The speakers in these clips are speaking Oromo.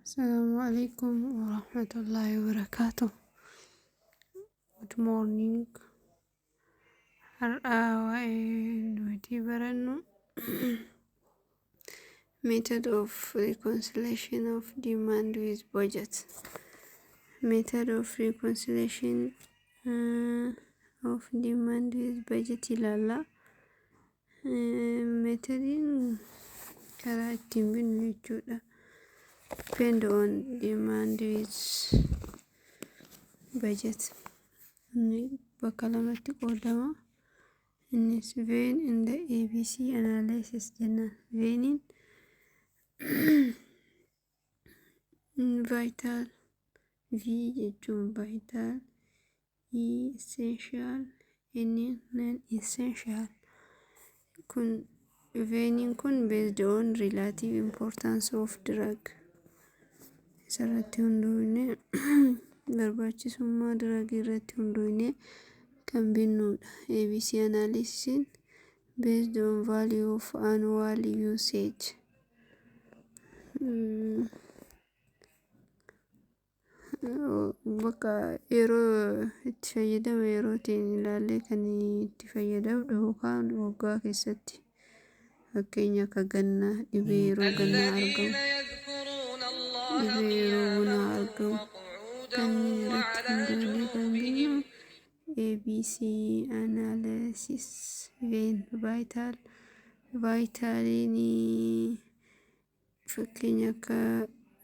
السلام عليكم ورحمة الله وبركاته. Good morning. Har'a nuti barannu method of reconciliation of demand with budget. Method of reconciliation of demand with budget ilalla. Methodin karaa ittiin binnu jechuudha. Depend on demand with budget. Bakka lamatti qoodama. Innis Venn in the ABC analysis jenna. Vennin vital, V jechuun vital, E essential, N non-essential. Vennin kun based on relative importance of drug. Isarratti hundoofne barbaachisummaa drug irratti hundoofne kan binnudha. ABC analysis based on value of annual usage. Bakka yeroo itti fayyadama yerootiin ilaallee kan itti fayyadamnu yookaan waggaa keessatti fakkeenya akka gannaa dhibee yeroo gannaa argamu, dhibee yeroo bonaa argamu kan irratti hundoofne kan binnu ABC analysis. Venn vitaliin fakkeenya akka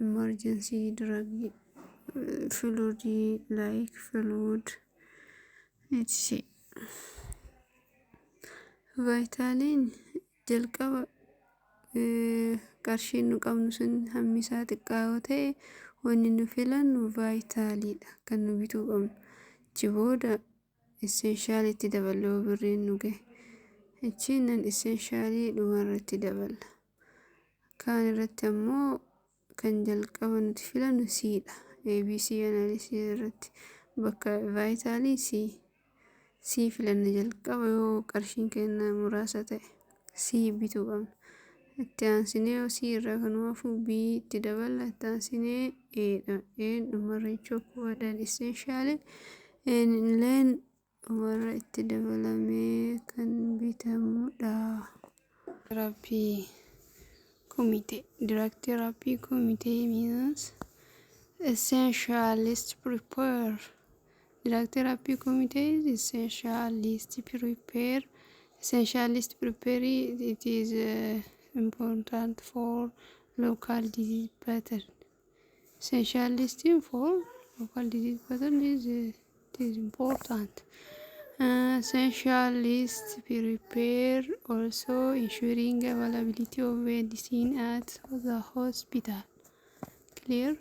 emergency drug, fluid like fluid etc. Vitaliin jalqaba qarshiin nu qabnu sun hammi isaa xiqqaa yoo ta'e wanni nu filannu vitaliidha kan nu bituu qabnu. Achi booda essential itti daballee birriin nu gahe. Achi non essential dhumarratti daballa. Kaan irratti ammoo kan jalqaba nuti filannu Cdha. ABC analysis irratti bakka vitalii C filanna jalqaba yoo qarshiin keenya muraasa ta'e C bituu qabna. Itti aansinee C irraa kan hafu B itti daballa. Itti aansinee E'dha. E'n dhumarra jechuudha. Non-essential illeen dhumarra itti dabalamee kan bitamudha. Drug therapy committee means essentialist prepare. Drug therapy committee is essentialist prepare. Essentialist prepare it is important for local disease pattern. Essentialist for local disease pattern is important. Essentialist prepare also ensuring availability of medicine at the hospital. Clear?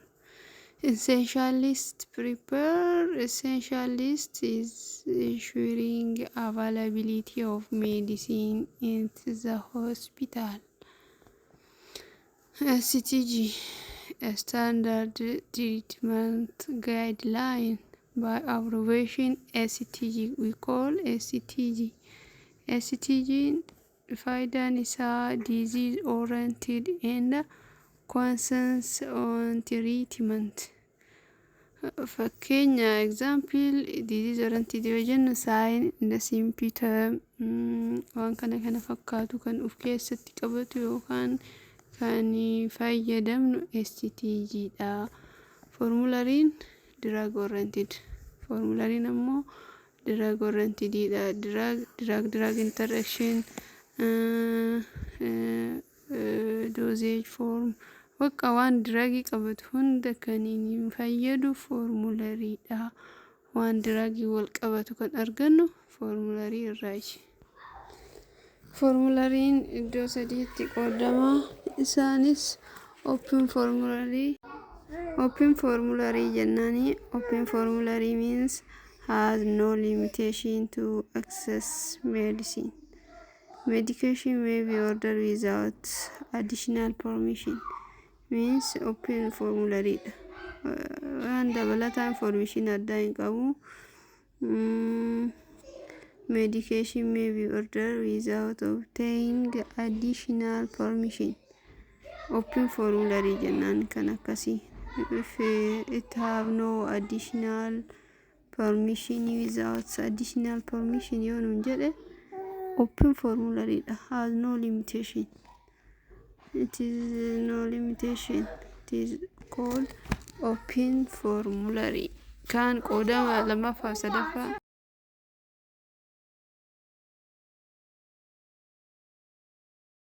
Essentialist prepare. Essentialist is ensuring availability of medicine at the hospital. STG, a standard treatment guideline. By abbreviation STG, we call STG. STG fayidaan isaa disease oriented and consensus on treatment. Fakkeenya example disease oriented yoo jennu sign the symptom waan kana fakkaatu kan of keessatti qabatu yookaan kan fayyadamnu STGdha. Formulariin drug oriented. Formulariin ammoo drug orientedidha. Drug interaction, dosage form, bakka waan drugii qabatu hunda kan inni fayyadu formulariidha. Waan drugii wal qabatu kan argannu formularii irraayi. Formulariin iddoo sadiitti qoodama. Isaanis open formulary jennani. Open formulary means has no limitation to access medicine. Medication may be ordered without additional permission. Means open formulary. Waan dabalataan information adda hin qabu. Medication may be ordered without obtaining additional permission. open formulary jennaan kan akkasii. If it have no additional permission without additional permission yoo nuun jedhe open formulary dha, has no limitation. It is no limitation. It is called open formulary. Kan qoodama lammaffaa sadaffaa